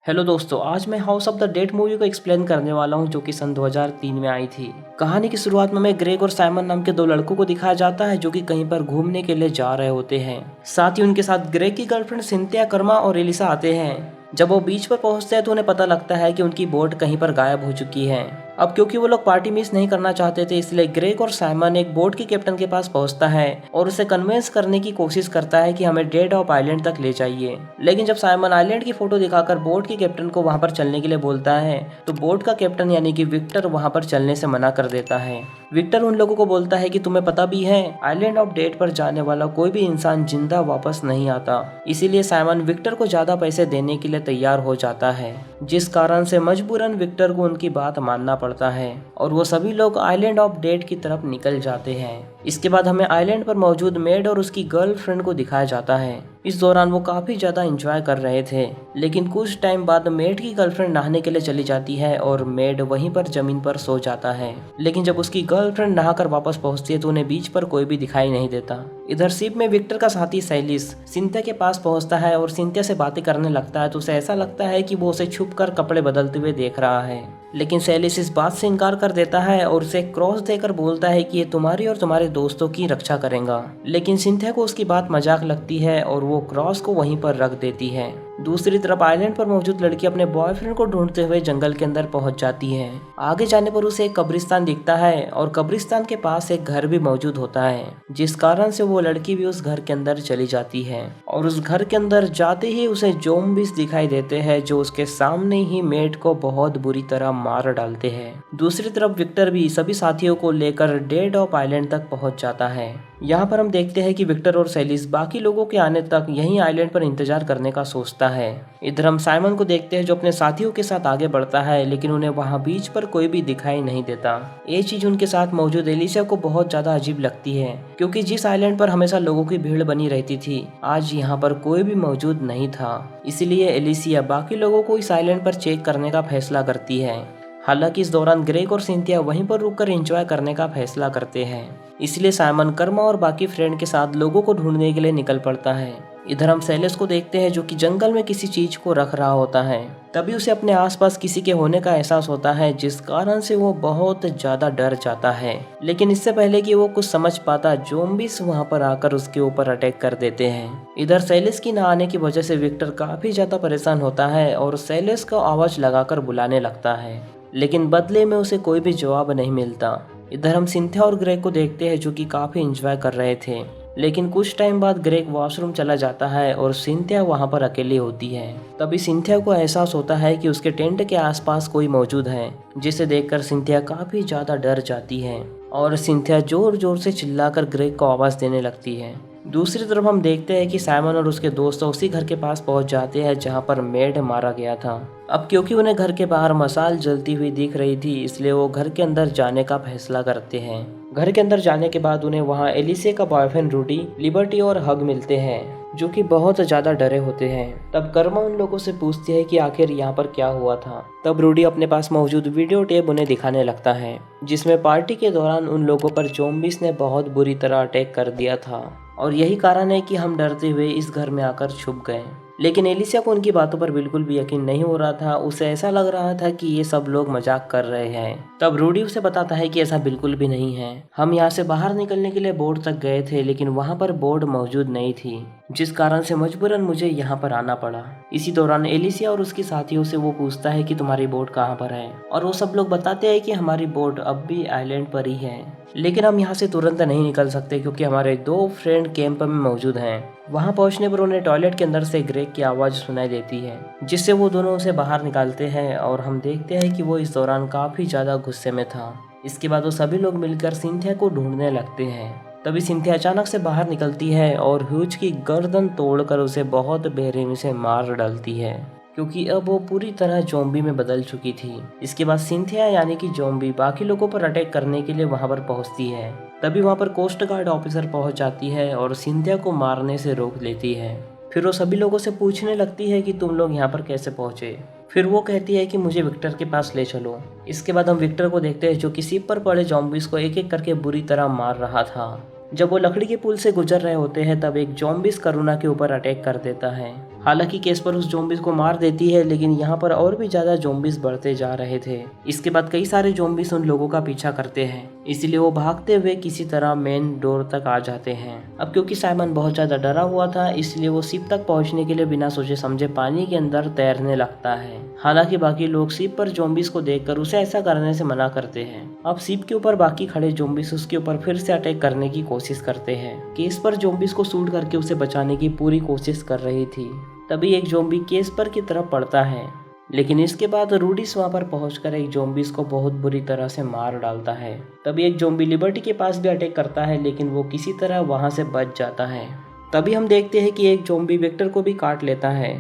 Hello दोस्तों, आज मैं house of the dead movie को एक्सप्लेन करने वाला हूं जो कि सन 2003 में आई थी। कहानी की शुरुआत में हमें ग्रेग और साइमन नाम के दो लड़कों को दिखाया जाता है जो कि कहीं पर घूमने के लिए जा रहे होते हैं। साथ ही उनके साथ ग्रेग की गर्लफ्रेंड सिंथिया, कर्मा और एलिसा आते हैं। जब वो बीच पर पहुंचते हैं तो उन्हें पता लगता है कि उनकी बोट कहीं पर गायब हो चुकी है। अब क्योंकि वो लोग पार्टी मिस नहीं करना चाहते थे, इसलिए ग्रेग और साइमन एक बोट के कैप्टन के पास पहुंचता है और उसे कन्विंस करने की कोशिश करता है कि हमें डेड ऑफ आइलैंड तक ले जाइए। लेकिन जब साइमन आइलैंड की फोटो दिखाकर बोट के कैप्टन को वहां पर चलने के लिए बोलता है तो बोट का कैप्टन यानी कि विक्टर वहां पर चलने से मना कर देता है। विक्टर उन लोगों को बोलता है कि तुम्हें पता भी है, आइलैंड ऑफ डेड पर जाने वाला कोई भी इंसान जिंदा वापस नहीं आता। इसीलिए साइमन विक्टर को ज्यादा पैसे देने के लिए तैयार हो जाता है, जिस कारण से मजबूरन विक्टर को उनकी बात मानना पड़ता है और वो सभी लोग आइलैंड ऑफ डेड की तरफ निकल जाते हैं। इसके बाद हमें आइलैंड पर मौजूद मेड और उसकी गर्लफ्रेंड को दिखाया जाता है। इस दौरान वो काफी ज्यादा एंजॉय कर रहे थे, लेकिन कुछ टाइम बाद मेड की गर्लफ्रेंड नहाने के लिए चली जाती है और मेड वहीं पर जमीन पर सो जाता है। लेकिन जब उसकी गर्लफ्रेंड नहाकर वापस पहुंचती है तो उन्हें बीच पर कोई भी दिखाई नहीं देता। इधर शिप में विक्टर का साथी सैलिस सिंथिया के पास पहुंचता है और सिंथिया से बातें करने लगता है तो उसे ऐसा लगता है कि वो उसे छुप कर कपड़े बदलते हुए देख रहा है। लेकिन सैलिस इस बात से इनकार कर देता है और उसे क्रॉस देकर बोलता है कि ये तुम्हारी और तुम्हारे दोस्तों की रक्षा करेगा। लेकिन सिंथिया को उसकी बात मजाक लगती है और वो क्रॉस को वहीं पर रख देती है। दूसरी तरफ आइलैंड पर मौजूद लड़की अपने बॉयफ्रेंड को ढूंढते हुए जंगल के अंदर पहुंच जाती है। आगे जाने पर उसे एक कब्रिस्तान दिखता है और कब्रिस्तान के पास एक घर भी मौजूद होता है, जिस कारण से वो लड़की भी उस घर के अंदर चली जाती है। और उस घर के अंदर जाते ही उसे ज़ॉम्बीज़ दिखाई देते हैं जो उसके सामने ही मेड को बहुत बुरी तरह मार डालते हैं। दूसरी तरफ विक्टर भी सभी साथियों को लेकर डेड ऑफ आइलैंड तक पहुंच जाता है। यहाँ पर हम देखते हैं कि विक्टर और सैलिस बाकी लोगों के आने तक यहीं आइलैंड पर इंतजार करने का सोचता है। इधर हम साइमन को देखते हैं जो अपने साथियों के साथ आगे बढ़ता है, लेकिन उन्हें वहाँ बीच पर कोई भी दिखाई नहीं देता। ये चीज उनके साथ मौजूद एलिसा को बहुत ज्यादा अजीब लगती है, क्योंकि जिस आइलैंड पर हमेशा लोगों की भीड़ बनी रहती थी, आज यहाँ पर कोई भी मौजूद नहीं था। इसीलिए एलिसिया बाकी लोगों को इस आइलैंड पर चेक करने का फैसला करती है। हालांकि इस दौरान ग्रेग और सिंथिया वहीं पर रुककर एंजॉय करने का फैसला करते हैं। इसलिए साइमन, कर्मा और बाकी फ्रेंड के साथ लोगों को ढूंढने के लिए निकल पड़ता है। इधर हम सैलिस को देखते हैं जो कि जंगल में किसी चीज को रख रहा होता है। तभी उसे अपने आसपास किसी के होने का एहसास होता है, जिस कारण से वो बहुत ज्यादा डर जाता है। लेकिन इससे पहले कि वो कुछ समझ पाता, ज़ॉम्बीज़ वहां पर आकर उसके ऊपर अटैक कर देते हैं। इधर सैलिस की न आने की वजह से विक्टर काफी ज्यादा परेशान होता है और सैलिस को आवाज लगाकर बुलाने लगता है, लेकिन बदले में उसे कोई भी जवाब नहीं मिलता। इधर हम सिंथिया और ग्रेग को देखते हैं जो कि काफी एंजॉय कर रहे थे, लेकिन कुछ टाइम बाद ग्रेग वॉशरूम चला जाता है और सिंथिया वहां पर अकेली होती है। तभी सिंथिया को एहसास होता है कि उसके टेंट के आसपास कोई मौजूद है, जिसे देखकर सिंथिया काफी ज्यादा डर जाती है और सिंथिया जोर जोर से चिल्लाकर ग्रेग को आवाज देने लगती है। दूसरी तरफ हम देखते हैं कि साइमन और उसके दोस्त उसी घर के पास पहुंच जाते हैं जहां पर मेड मारा गया था। अब क्योंकि उन्हें घर के बाहर मशाल जलती हुई दिख रही थी, इसलिए वो घर के अंदर जाने का फैसला करते हैं। घर के अंदर जाने के बाद उन्हें वहां एलिसे का बॉयफ्रेंड रूडी, लिबर्टी और हग मिलते हैं, जो कि बहुत ज्यादा डरे होते हैं। तब कर्मा उन लोगों से पूछती है कि आखिर यहाँ पर क्या हुआ था। तब रूडी अपने पास मौजूद वीडियो टेप उन्हें दिखाने लगता है, जिसमें पार्टी के दौरान उन लोगों पर ज़ॉम्बीज़ ने बहुत बुरी तरह अटैक कर दिया था और यही कारण है कि हम डरते हुए इस घर में आकर छुप गए। लेकिन एलिसिया को उनकी बातों पर बिल्कुल भी यकीन नहीं हो रहा था। उसे ऐसा लग रहा था कि ये सब लोग मजाक कर रहे हैं। तब रूडी उसे बताता है कि ऐसा बिल्कुल भी नहीं है। हम यहाँ से बाहर निकलने के लिए बोर्ड तक गए थे, लेकिन वहाँ पर बोर्ड मौजूद नहीं थी, जिस कारण से मजबूरन मुझे यहाँ पर आना पड़ा। इसी दौरान एलिसिया और उसकी साथियों से वो पूछता है कि तुम्हारी बोट कहाँ पर है, और वो सब लोग बताते हैं कि हमारी बोट अब भी आइलैंड पर ही है। लेकिन हम यहाँ से तुरंत नहीं निकल सकते क्योंकि हमारे दो फ्रेंड कैंप में मौजूद हैं। वहाँ पहुँचने पर उन्हें टॉयलेट के अंदर से ग्रेग की आवाज़ सुनाई देती है, जिससे वो दोनों उसे बाहर निकालते हैं और हम देखते हैं कि वो इस दौरान काफ़ी ज़्यादा गुस्से में था। इसके बाद वो सभी लोग मिलकर सिंथिया को ढूंढने लगते हैं। तभी सिंथिया अचानक से बाहर निकलती है और ह्यूज की गर्दन तोड़कर उसे बहुत बेरहमी से मार डालती है, क्योंकि अब वो पूरी तरह ज़ॉम्बी में बदल चुकी थी। इसके बाद सिंथिया यानी कि ज़ॉम्बी बाकी लोगों पर अटैक करने के लिए वहां पर पहुंचती है। तभी वहां पर कोस्ट गार्ड ऑफिसर पहुंच जाती है और सिंथिया को मारने से रोक लेती है। फिर वो सभी लोगों से पूछने लगती है कि तुम लोग यहाँ पर कैसे पहुंचे। फिर वो कहती है कि मुझे विक्टर के पास ले चलो। इसके बाद हम विक्टर को देखते हैं जो कि शिप पर पड़े ज़ॉम्बीज़ को एक एक करके बुरी तरह मार रहा था। जब वो लकड़ी के पुल से गुजर रहे होते हैं तब एक ज़ॉम्बीज़ करुणा के ऊपर अटैक कर देता है। हालांकि केस्पर उस ज़ॉम्बीज को मार देती है, लेकिन यहाँ पर और भी ज़्यादा ज़ॉम्बीज बढ़ते जा रहे थे। इसके बाद कई सारे ज़ॉम्बीज उन लोगों का पीछा करते हैं, इसलिए वो भागते हुए किसी तरह मेन डोर तक आ जाते हैं। अब क्योंकि साइमन बहुत ज़्यादा डरा हुआ था, इसलिए वो शिप तक पहुँचने के लिए बिना सोचे समझे पानी के अंदर तैरने लगता है। हालांकि बाकी लोग शिप पर ज़ॉम्बीज को देखकर उसे ऐसा करने से मना करते हैं। अब शिप के ऊपर बाकी खड़े ज़ॉम्बीज उसके ऊपर फिर से अटैक करने की कोशिश करते हैं। केस्पर ज़ॉम्बीज को शूट करके उसे बचाने की पूरी कोशिश कर रही थी। तभी एक ज़ॉम्बी केस्पर की तरफ पड़ता है, लेकिन इसके बाद रूडिस वहां पर पहुंचकर एक ज़ॉम्बीज को बहुत बुरी तरह से मार डालता है। तभी एक ज़ॉम्बी लिबर्टी के पास भी अटैक करता है, लेकिन वो किसी तरह वहां से बच जाता है। तभी हम देखते हैं कि एक ज़ॉम्बी विक्टर को भी काट लेता है।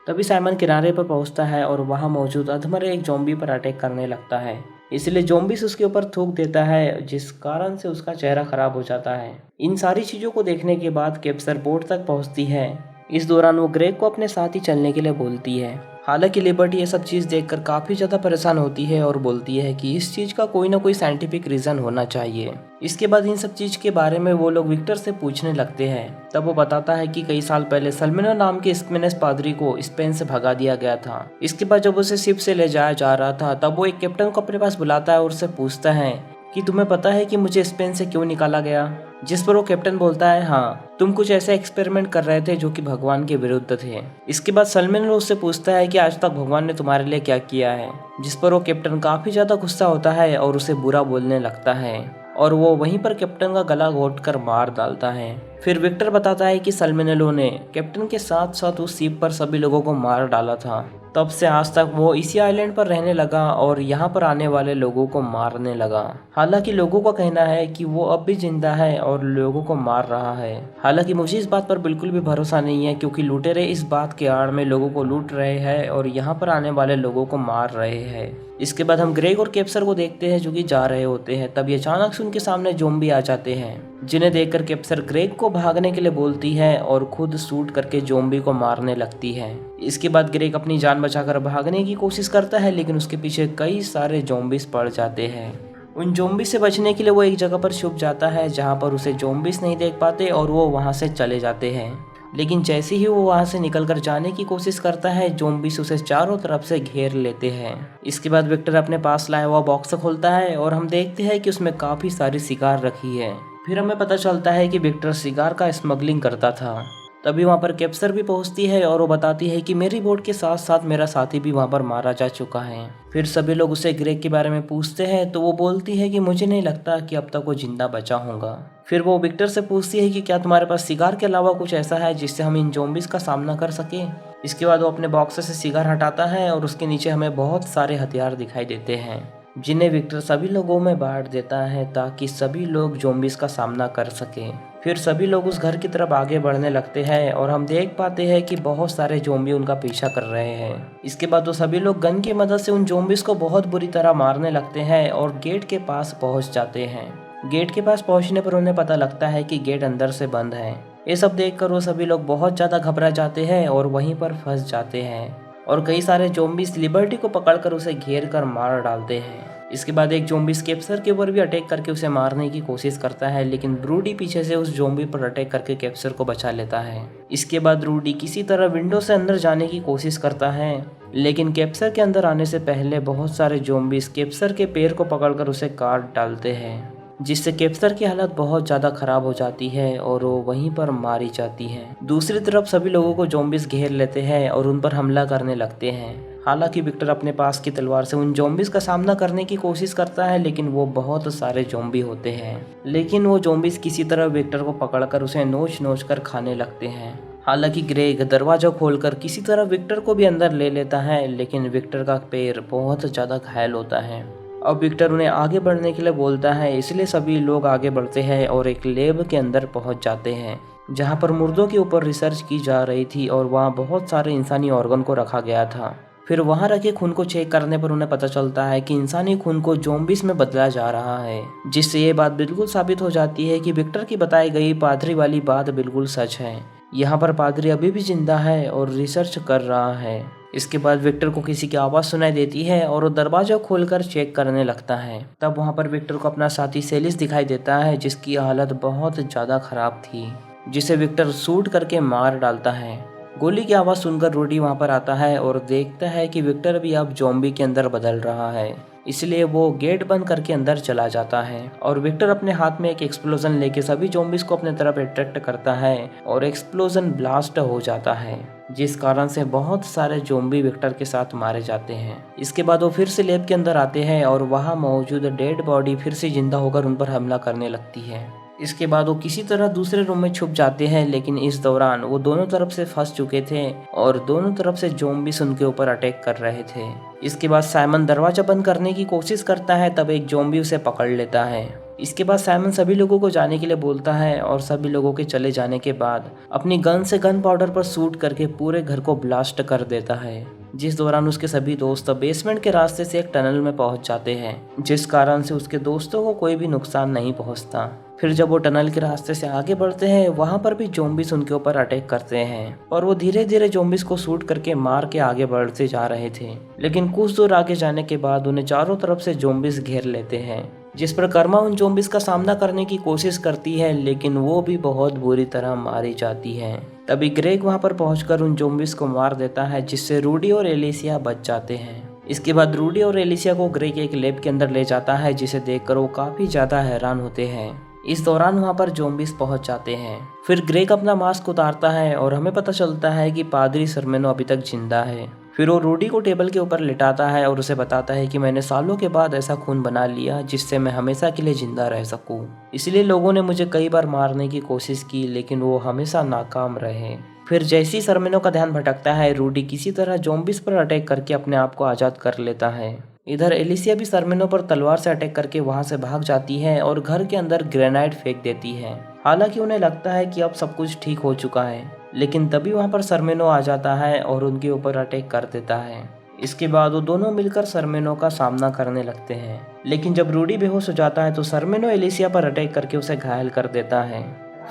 तभी साइमन किनारे पर पहुंचता है और वहां मौजूद अधमरे एक ज़ॉम्बी पर अटैक करने लगता है, इसलिए ज़ॉम्बीज उसके ऊपर थूक देता है, जिस कारण से उसका चेहरा खराब हो जाता है। इन सारी चीज़ों को देखने के बाद कैप्सर बोट तक पहुँचती है। इस दौरान वो ग्रेग को अपने साथ ही चलने के लिए बोलती है। हालांकि लिबर्टी ये सब चीज़ देखकर काफ़ी ज़्यादा परेशान होती है और बोलती है कि इस चीज़ का कोई ना कोई साइंटिफिक रीज़न होना चाहिए। इसके बाद इन सब चीज़ के बारे में वो लोग विक्टर से पूछने लगते हैं। तब वो बताता है कि कई साल पहले सल्मिनो नाम के स्पेनिश पादरी को स्पेन से भगा दिया गया था। इसके बाद जब उसे शिप से ले जाया जा रहा था, तब वो एक कैप्टन को अपने पास बुलाता है और उससे पूछता है कि तुम्हें पता है कि मुझे स्पेन से क्यों निकाला गया। जिस पर वो कैप्टन बोलता है, हाँ, तुम कुछ ऐसे एक्सपेरिमेंट कर रहे थे जो कि भगवान के विरुद्ध थे। इसके बाद सल्मिनो उससे पूछता है कि आज तक भगवान ने तुम्हारे लिए क्या किया है। जिस पर वो कैप्टन काफी ज्यादा गुस्सा होता है और उसे बुरा बोलने लगता है और वो वहीं पर कैप्टन का गला घोंटकर मार डालता है। फिर विक्टर बताता है कि सल्मिनेलो ने कैप्टन के साथ साथ उस शिप पर सभी लोगों को मार डाला था। तब से आज तक वो इसी आइलैंड पर रहने लगा और यहाँ पर आने वाले लोगों को मारने लगा। हालांकि लोगों का कहना है कि वो अब भी जिंदा है और लोगों को मार रहा है। हालांकि मुझे इस बात पर बिल्कुल भी भरोसा नहीं है, क्योंकि लुटेरे इस बात के आड़ में लोगों को लूट रहे हैं और यहाँ पर आने वाले लोगों को मार रहे हैं। इसके बाद हम ग्रेग और कैप्सर को देखते हैं जो कि जा रहे होते हैं। तभी अचानक से उनके सामने ज़ॉम्बी आ जाते हैं, जिन्हें देखकर कैप्सर ग्रेग को भागने के लिए बोलती है और खुद शूट करके ज़ॉम्बी को मारने लगती है। इसके बाद ग्रेग अपनी जान बचाकर भागने की कोशिश करता है, लेकिन उसके पीछे कई सारे ज़ॉम्बीज पड़ जाते हैं। उन ज़ॉम्बी से बचने के लिए वो एक जगह पर छुप जाता है जहाँ पर उसे ज़ॉम्बीज नहीं देख पाते और वो वहाँ से चले जाते हैं। लेकिन जैसे ही वो वहाँ से निकलकर जाने की कोशिश करता है, ज़ॉम्बीज उसे चारों तरफ से घेर लेते हैं। इसके बाद विक्टर अपने पास लाया हुआ बॉक्स खोलता है और हम देखते हैं कि उसमें काफ़ी सारी सिगार रखी है। फिर हमें पता चलता है कि विक्टर सिगार का स्मगलिंग करता था। तभी वहाँ पर कैप्सर भी पहुँचती है और वो बताती है कि मेरी बोट के साथ साथ मेरा साथी भी वहाँ पर मारा जा चुका है। फिर सभी लोग उसे ग्रेग के बारे में पूछते हैं, तो वो बोलती है कि मुझे नहीं लगता कि अब तक वो जिंदा बचा होगा। फिर वो विक्टर से पूछती है कि क्या तुम्हारे पास सिगार के अलावा कुछ ऐसा है जिससे हम इन ज़ॉम्बीज का सामना कर सके। इसके बाद वो अपने बॉक्स से सिगार हटाता है और उसके नीचे हमें बहुत सारे हथियार दिखाई देते हैं, जिन्हें विक्टर सभी लोगों में बांट देता है ताकि सभी लोग ज़ॉम्बीज का सामना कर सकें। फिर सभी लोग उस घर की तरफ आगे बढ़ने लगते हैं और हम देख पाते हैं कि बहुत सारे ज़ॉम्बी उनका पीछा कर रहे हैं। इसके बाद वो सभी लोग गन की मदद से उन ज़ॉम्बीज को बहुत बुरी तरह मारने लगते हैं और गेट के पास पहुंच जाते हैं। गेट के पास पहुंचने पर उन्हें पता लगता है कि गेट अंदर से बंद है। ये सब देखकर वो सभी लोग बहुत ज़्यादा घबरा जाते हैं और वहीं पर फंस जाते हैं और कई सारे ज़ॉम्बीज लिबर्टी को पकड़कर उसे घेर कर मार डालते हैं। इसके बाद एक ज़ॉम्बी कैप्सर के ऊपर भी अटैक करके उसे मारने की कोशिश करता है, लेकिन ब्रूडी पीछे से उस ज़ॉम्बी पर अटैक करके कैप्सर को बचा लेता है। इसके बाद रूडी किसी तरह विंडो से अंदर जाने की कोशिश करता है, लेकिन कैप्सर के अंदर आने से पहले बहुत सारे ज़ॉम्बीज कैप्सर के पैर को पकड़कर उसे काट डालते हैं, जिससे कैप्सर की हालत बहुत ज़्यादा खराब हो जाती है और वो वहीं पर मारी जाती है। दूसरी तरफ सभी लोगों को ज़ॉम्बीज घेर लेते हैं और उन पर हमला करने लगते हैं। हालांकि विक्टर अपने पास की तलवार से उन ज़ॉम्बीज का सामना करने की कोशिश करता है, लेकिन वो बहुत सारे ज़ॉम्बी होते हैं। लेकिन वो ज़ॉम्बीज किसी तरह विक्टर को पकड़कर उसे नोच नोच कर खाने लगते हैं। हालांकि ग्रेग दरवाजा खोलकर किसी तरह विक्टर को भी अंदर ले लेता है, लेकिन विक्टर का पैर बहुत ज़्यादा घायल होता है। अब विक्टर उन्हें आगे बढ़ने के लिए बोलता है, इसलिए सभी लोग आगे बढ़ते हैं और एक लैब के अंदर पहुंच जाते हैं जहां पर मुर्दों के ऊपर रिसर्च की जा रही थी और वहां बहुत सारे इंसानी ऑर्गन को रखा गया था। फिर वहां रखे खून को चेक करने पर उन्हें पता चलता है कि इंसानी खून को ज़ॉम्बीज में बदला जा रहा है, जिससे ये बात बिल्कुल साबित हो जाती है कि विक्टर की बताई गई पादरी वाली बात बिल्कुल सच है। यहाँ पर पादरी अभी भी जिंदा है और रिसर्च कर रहा है। इसके बाद विक्टर को किसी की आवाज़ सुनाई देती है और वो दरवाजा खोलकर चेक करने लगता है। तब वहाँ पर विक्टर को अपना साथी सेलिस दिखाई देता है, जिसकी हालत बहुत ज़्यादा खराब थी, जिसे विक्टर शूट करके मार डालता है। गोली की आवाज़ सुनकर रूडी वहाँ पर आता है और देखता है कि विक्टर भी अब ज़ॉम्बी के अंदर बदल रहा है, इसलिए वो गेट बंद करके अंदर चला जाता है और विक्टर अपने हाथ में एक एक्सप्लोजन लेके सभी ज़ॉम्बीज़ को अपने तरफ अट्रैक्ट करता है और एक्सप्लोजन ब्लास्ट हो जाता है, जिस कारण से बहुत सारे ज़ॉम्बी विक्टर के साथ मारे जाते हैं। इसके बाद वो फिर से लैब के अंदर आते हैं और वहाँ मौजूद डेड बॉडी फिर से जिंदा होकर उन पर हमला करने लगती है। इसके बाद वो किसी तरह दूसरे रूम में छुप जाते हैं, लेकिन इस दौरान वो दोनों तरफ से फंस चुके थे और दोनों तरफ से ज़ॉम्बीज़ उनके ऊपर अटैक कर रहे थे। इसके बाद साइमन दरवाजा बंद करने की कोशिश करता है, तब एक ज़ॉम्बी उसे पकड़ लेता है। इसके बाद साइमन सभी लोगों को जाने के लिए बोलता है और सभी लोगों के चले जाने के बाद अपनी गन से गन पाउडर पर शूट करके पूरे घर को ब्लास्ट कर देता है, जिस दौरान उसके सभी दोस्त बेसमेंट के रास्ते से एक टनल में पहुंच जाते हैं, जिस कारण से उसके दोस्तों को कोई भी नुकसान नहीं पहुंचता। फिर जब वो टनल के रास्ते से आगे बढ़ते हैं, वहां पर भी ज़ॉम्बीज़ उनके ऊपर अटैक करते हैं और वो धीरे धीरे ज़ॉम्बीज़ को शूट करके मार के आगे बढ़ते जा रहे थे, लेकिन कुछ दूर आगे जाने के बाद उन्हें चारों तरफ से ज़ॉम्बीज़ घेर लेते हैं, जिस पर कर्मा उन ज़ॉम्बीज़ का सामना करने की कोशिश करती है, लेकिन वो भी बहुत बुरी तरह मारी जाती है। तभी ग्रेग वहां पर पहुंचकर उन ज़ॉम्बीज़ को मार देता है, जिससे रूडी और एलिसिया बच जाते हैं। इसके बाद रूडी और एलिसिया को ग्रेग एक लैब के अंदर ले जाता है, जिसे देखकर वो काफ़ी ज़्यादा हैरान होते हैं। इस दौरान वहां पर ज़ॉम्बीज़ पहुंच जाते हैं। फिर ग्रेग अपना मास्क उतारता है और हमें पता चलता है कि पादरी सरमेनो अभी तक जिंदा है। फिर वो रूडी को टेबल के ऊपर लिटाता है और उसे बताता है कि मैंने सालों के बाद ऐसा खून बना लिया जिससे मैं हमेशा के लिए जिंदा रह सकूं। इसलिए लोगों ने मुझे कई बार मारने की कोशिश की, लेकिन वो हमेशा नाकाम रहे। फिर जैसे ही सरमेनो का ध्यान भटकता है, रूडी किसी तरह ज़ॉम्बीज़ पर अटैक करके अपने आप को आज़ाद कर लेता है। इधर एलिसिया भी सरमेनो पर तलवार से अटैक करके वहां से भाग जाती है और घर के अंदर ग्रेनाइड फेंक देती है। हालांकि उन्हें लगता है कि अब सब कुछ ठीक हो चुका है, लेकिन तभी वहां पर सरमेनो आ जाता है और उनके ऊपर अटैक कर देता है। इसके बाद वो दोनों मिलकर सरमेनो का सामना करने लगते हैं, लेकिन जब रूडी बेहोश हो जाता है तो सरमेनो एलिसिया पर अटैक करके उसे घायल कर देता है।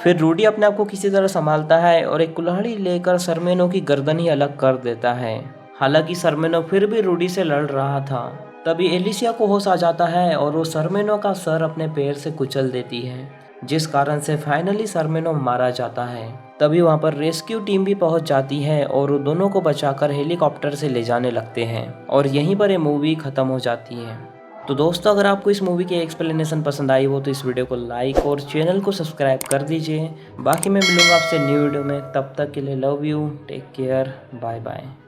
फिर रूडी अपने आप को किसी तरह संभालता है और एक कुल्हाड़ी लेकर सरमेनो की गर्दन ही अलग कर देता है। हालांकि सरमेनो फिर भी रूडी से लड़ रहा था। तभी एलिसिया को होश आ जाता है और वो सरमेनो का सर अपने पैर से कुचल देती है, जिस कारण से फाइनली सरमेनो मारा जाता है। तभी वहां पर रेस्क्यू टीम भी पहुंच जाती है और वो दोनों को बचाकर हेलीकॉप्टर से ले जाने लगते हैं और यहीं पर ये मूवी खत्म हो जाती है। तो दोस्तों, अगर आपको इस मूवी की एक्सप्लेनेशन पसंद आई हो तो इस वीडियो को लाइक और चैनल को सब्सक्राइब कर दीजिए। बाकी मैं मिलूंगा आपसे न्यू वीडियो में, तब तक के लिए love you, take care, bye bye.